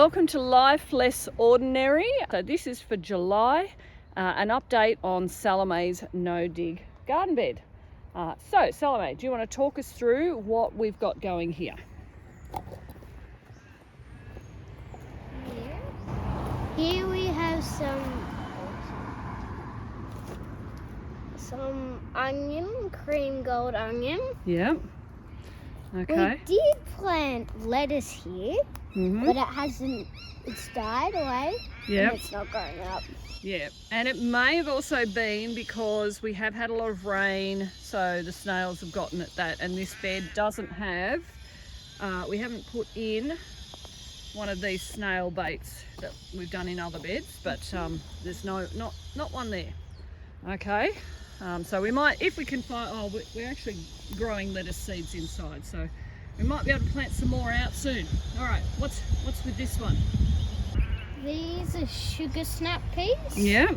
welcome to Life Less Ordinary. So this is for July, an update on Salome's no-dig garden bed. So Salome, do you want to talk us through what we've got going here? Here we have some onion, cream gold onion. Yeah. Okay. We did plant lettuce here, but it's died away. Yeah. And it's not growing up. Yeah, and it may have also been because we have had a lot of rain, so the snails have gotten at that, and this bed doesn't have, we haven't put in one of these snail baits that we've done in other beds, but there's not one there. Okay, so we might, if we can find, we're actually growing lettuce seeds inside, so we might be able to plant some more out soon. All right, what's with this one? These are sugar snap peas. Yeah,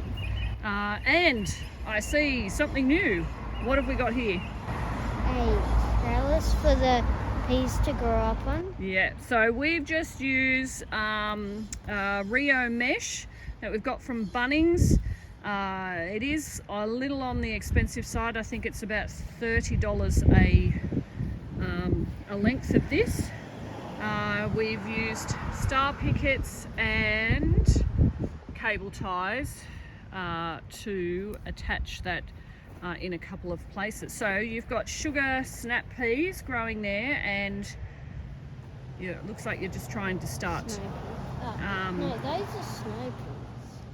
and I see something new. What have we got here? A trellis for the peas to grow up on. Yeah, so we've just used Rio mesh that we've got from Bunnings. It is a little on the expensive side. I think it's about $30 a length of this. We've used star pickets and cable ties to attach that in a couple of places. So you've got sugar snap peas growing there, and yeah, it looks like you're just trying to start. No, those are snow peas.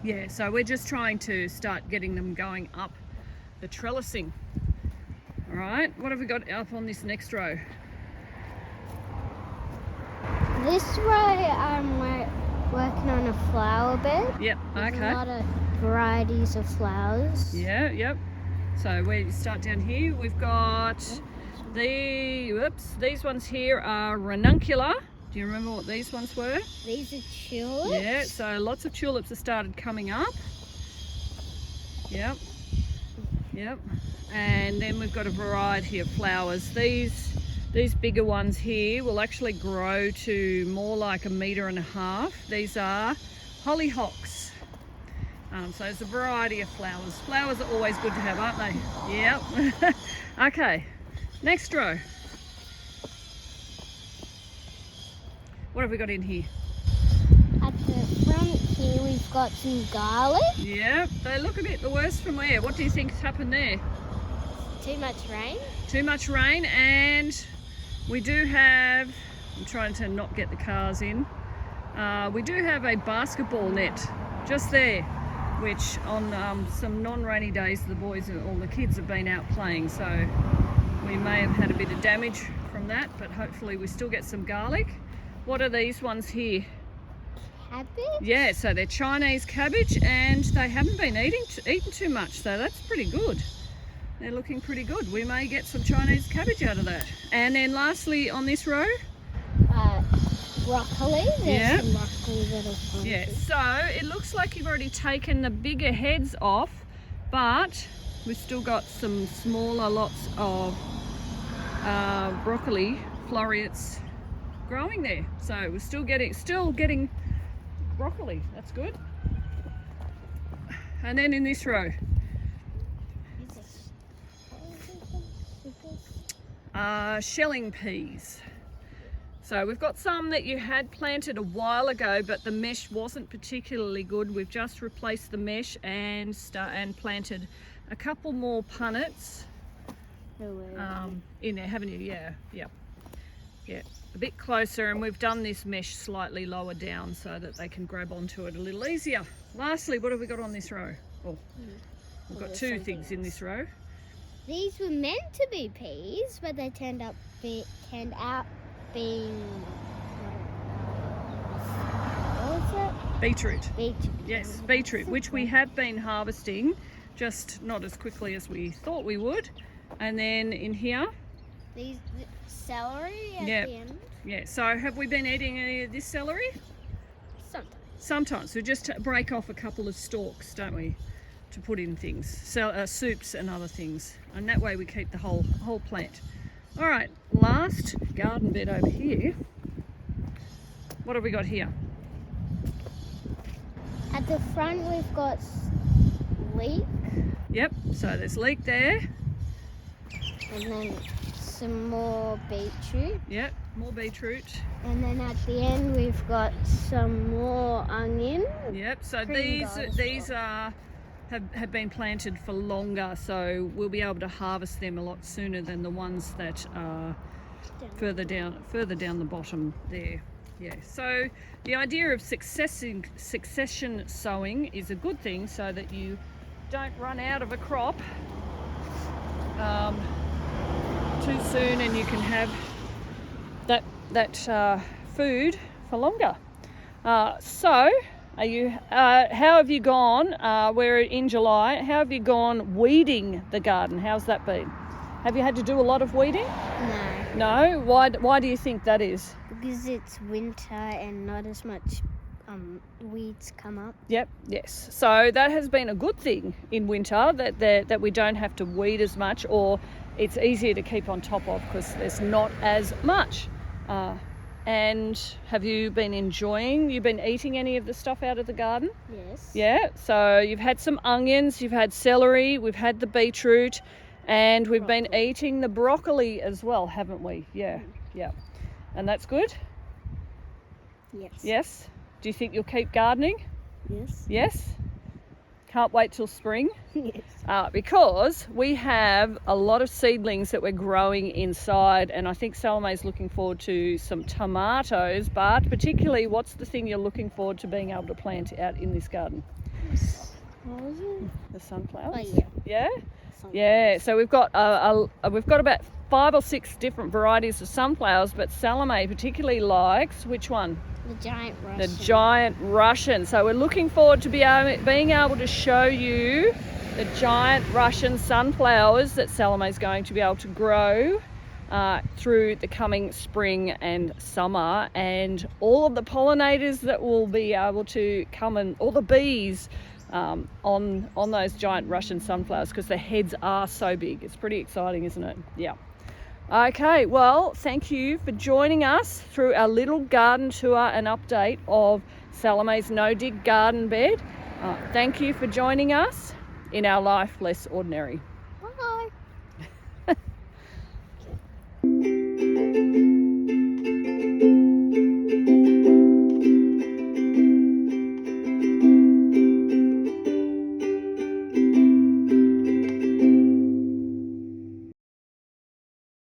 Yeah, so we're just trying to start getting them going up the trellising. All right, what have we got up on this next row? This row, I'm working on a flower bed. Yep, There's okay. a lot of varieties of flowers. Yeah, yep. So we start down here. We've got these ones here are ranuncular. Do you remember what these ones were? These are tulips. Yeah, so lots of tulips have started coming up. Yep, yep. And then we've got a variety of flowers. These bigger ones here will actually grow to more like 1.5 meters. These are hollyhocks. So there's a variety of flowers. Flowers are always good to have, aren't they? Yep. Okay, next row. What have we got in here? At the front here, we've got some garlic. Yep, they look a bit the worst from where? What do you think's happened there? Too much rain. Too much rain, and we do have, I'm trying to not get the cars in, we do have a basketball net just there, which on some non-rainy days the kids have been out playing, so we may have had a bit of damage from that, but hopefully we still get some garlic. What are these ones here? Cabbage? Yeah, so they're Chinese cabbage, and they haven't been eaten too much, so that's pretty good. They're looking pretty good. We may get some Chinese cabbage out of that. And then lastly on this row, broccoli. There's some broccoli that are fun. Yeah, so it looks like you've already taken the bigger heads off, but we've still got some smaller lots of broccoli florets growing there. So we're still getting broccoli. That's good. And then in this row, shelling peas. So we've got some that you had planted a while ago, but the mesh wasn't particularly good. We've just replaced the mesh and planted a couple more punnets in there, haven't you? Yeah, a bit closer, and we've done this mesh slightly lower down so that they can grab onto it a little easier. Lastly, what have we got on this row? We've got two things in this row. These were meant to be peas, but they turned out being what was it? Beetroot. Beetroot. Yes, beetroot, which we have been harvesting, just not as quickly as we thought we would. And then in here, these celery at the end. Yeah, so have we been eating any of this celery? Sometimes. We just break off a couple of stalks, don't we, to put in things, soups and other things, and that way we keep the whole plant. All right, last garden bed over here. What have we got here? the front we've got leek, Yep, so there's leek there. and then some more beetroot. Yep, more beetroot. And then at the end we've got some more onion. Yep, so Green these are have been planted for longer, so we'll be able to harvest them a lot sooner than the ones that are further down the bottom there. Yeah, so the idea of succession sowing is a good thing, so that you don't run out of a crop too soon, and you can have that food for longer. So are you? How have you gone? We're in July. How have you gone weeding the garden? How's that been? Have you had to do a lot of weeding? No. No. Why do you think that is? Because it's winter and not as much weeds come up. Yep. Yes. So that has been a good thing in winter, that we don't have to weed as much, or it's easier to keep on top of because there's not as much. And have you been enjoying? You've been eating any of the stuff out of the garden? Yes. Yeah. So you've had some onions, you've had celery, we've had the beetroot, and we've been eating the broccoli as well, haven't we? Yeah. Yeah. And that's good? Yes. Yes. Do you think you'll keep gardening? Yes. Yes. Can't wait till spring. Yes. Because we have a lot of seedlings that we're growing inside, and I think Salome's looking forward to some tomatoes, but particularly, what's the thing you're looking forward to being able to plant out in this garden? What was it? The sunflowers. Oh, yeah. Yeah? Yeah, so we've got about 5 or 6 different varieties of sunflowers, but Salome particularly likes which one? The giant Russian. The giant Russian. So we're looking forward to being able to show you the giant Russian sunflowers that Salome's going to be able to grow through the coming spring and summer, and all of the pollinators that will be able to come, and all the bees on those giant Russian sunflowers, because the heads are so big. It's pretty exciting, isn't it? Yeah. Okay, well, thank you for joining us through our little garden tour and update of Salome's no-dig garden bed. Thank you for joining us in our Life Less Ordinary.